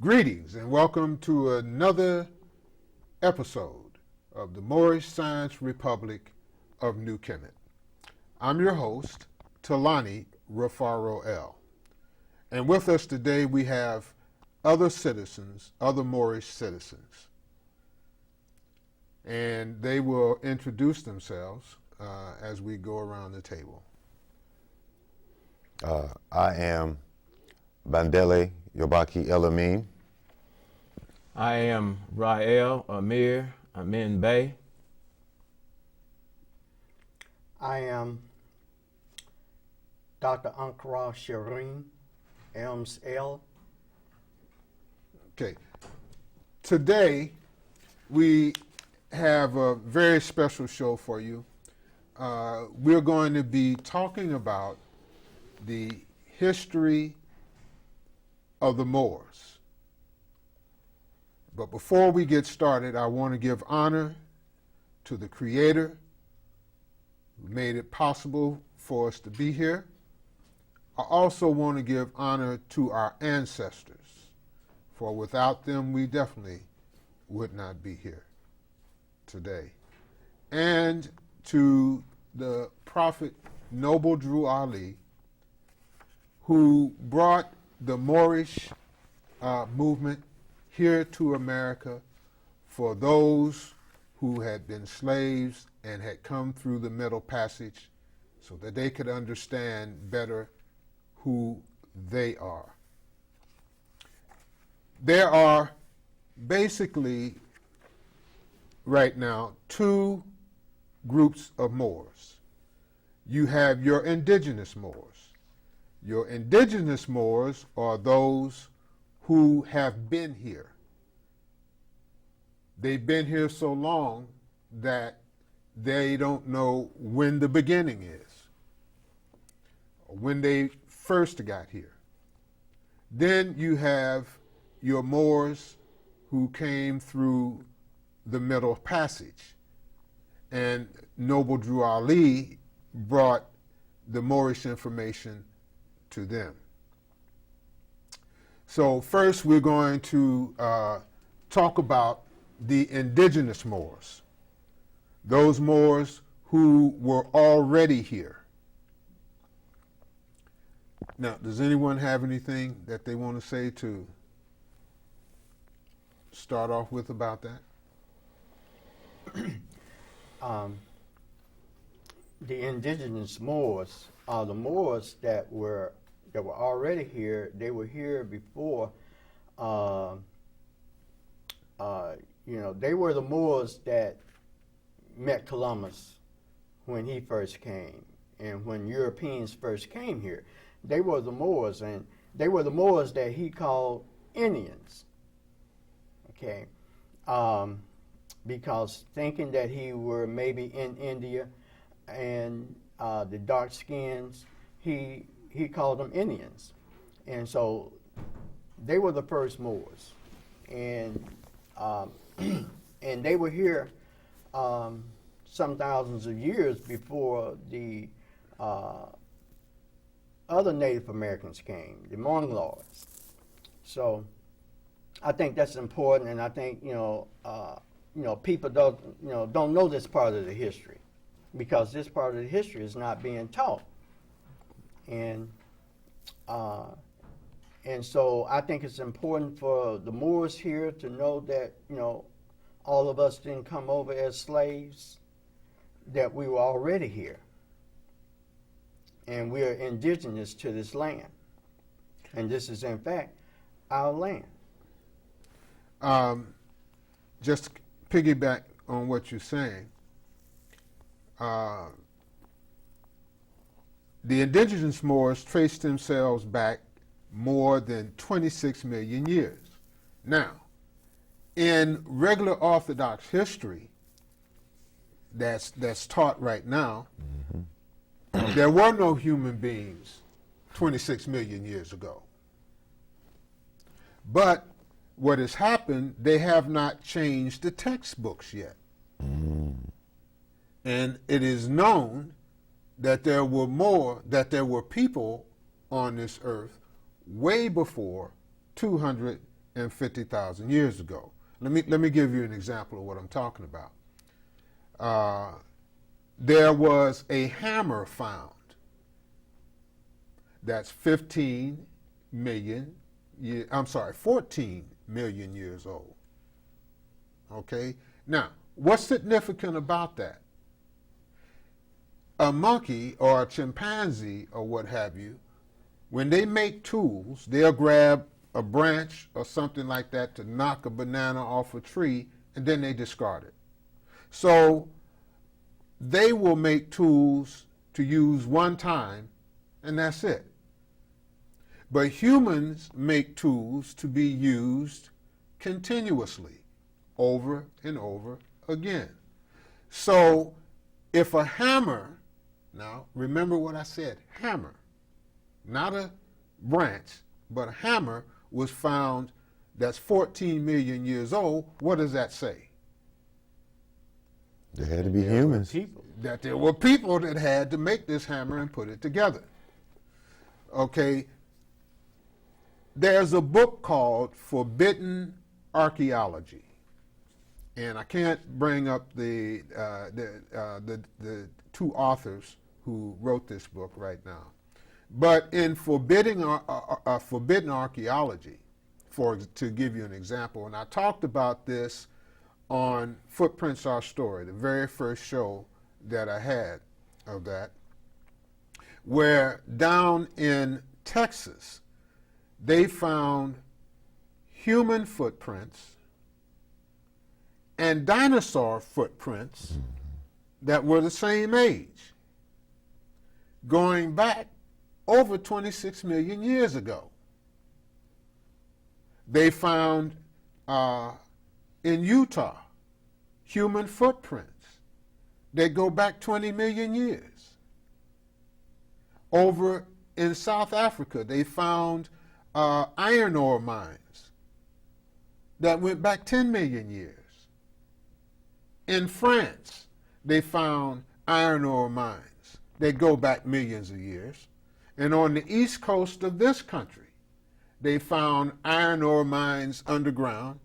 Greetings and welcome to another episode of the Moorish Science Republic of New Kemit. I'm your host, Tulani Rufaro L. And with us today we have other citizens, other Moorish citizens. And they will introduce themselves as we go around the table. I am Bandele El-Amin. I am Rael Amire Amin Bey. I am Dr. Ankh Shring, Elms L. Okay. Today we have a very special show for you. We're going to be talking about the history of the Moors. But before we get started, I want to give honor to the Creator who made it possible for us to be here. I also want to give honor to our ancestors, for without them we definitely would not be here today. And to the Prophet Noble Drew Ali, who brought the Moorish movement here to America for those who had been slaves and had come through the Middle Passage so that they could understand better who they are. There are basically right now two groups of Moors. You have your indigenous Moors. Your indigenous Moors are those who have been here. They've been here so long that they don't know when the beginning is, or when they first got here. Then you have your Moors who came through the Middle Passage, and Noble Drew Ali brought the Moorish information to them. So first we're going to talk about the indigenous Moors, those Moors who were already here. Now, does anyone have anything that they want to say to start off with about that? The indigenous Moors are the Moors that were already here. They were here before. They were the Moors that met Columbus when he first came, and when Europeans first came here. They were the Moors, and they were the Moors that he called Indians. Okay, because thinking that he were maybe in India, and the dark skins, he called them Indians. And so they were the first Moors. And and they were here some thousands of years before the other Native Americans came, the Mongols. So I think that's important, and I think people don't know this part of the history, because this part of the history is not being taught. And so I think it's important for the Moors here to know that, all of us didn't come over as slaves, that we were already here. And we are indigenous to this land. And this is, in fact, our land. Just to piggyback on what you're saying, the indigenous Moors traced themselves back more than 26 million years. Now, in regular Orthodox history that's taught right now, there were no human beings 26 million years ago. But what has happened, they have not changed the textbooks yet. And it is known that there were people on this earth way before 200 250,000 years ago. Let me give you an example of what I'm talking about. There was a hammer found that's 14 million years old. Okay? Now, what's significant about that? A monkey or a chimpanzee or what have you, when they make tools, they'll grab a branch or something like that to knock a banana off a tree, and then they discard it. So they will make tools to use one time, and that's it. But humans make tools to be used continuously, over and over again. So if a hammer, now remember what I said, hammer, not a branch, but a hammer was found that's 14 million years old, what does that say? There had to be humans. That there were people that had to make this hammer and put it together. Okay, there's a book called Forbidden Archaeology, and I can't bring up the two authors who wrote this book right now. But in Forbidden Archaeology, to give you an example, and I talked about this on Footprints Our Story, the very first show that I had of that, where down in Texas, they found human footprints and dinosaur footprints that were the same age, going back over 26 million years ago. They found in Utah human footprints that go back 20 million years. Over in South Africa, they found iron ore mines that went back 10 million years. In France, they found iron ore mines that go back millions of years. And on the east coast of this country, they found iron ore mines underground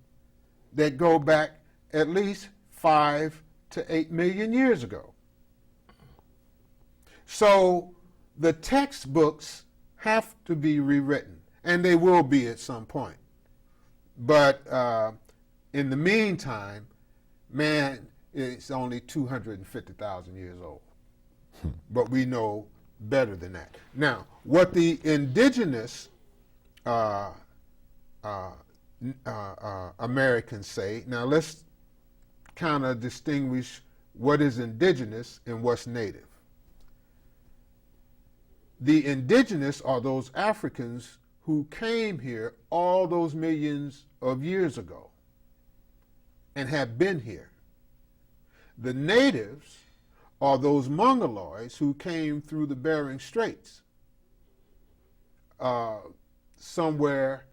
that go back at least 5 to 8 million years ago. So the textbooks have to be rewritten, and they will be at some point. But in the meantime, man is only 250,000 years old. But we know better than that. Now, what the indigenous Americans say, now let's kind of distinguish what is indigenous and what's native. The indigenous are those Africans who came here all those millions of years ago and have been here. The natives are those Mongoloids who came through the Bering Straits somewhere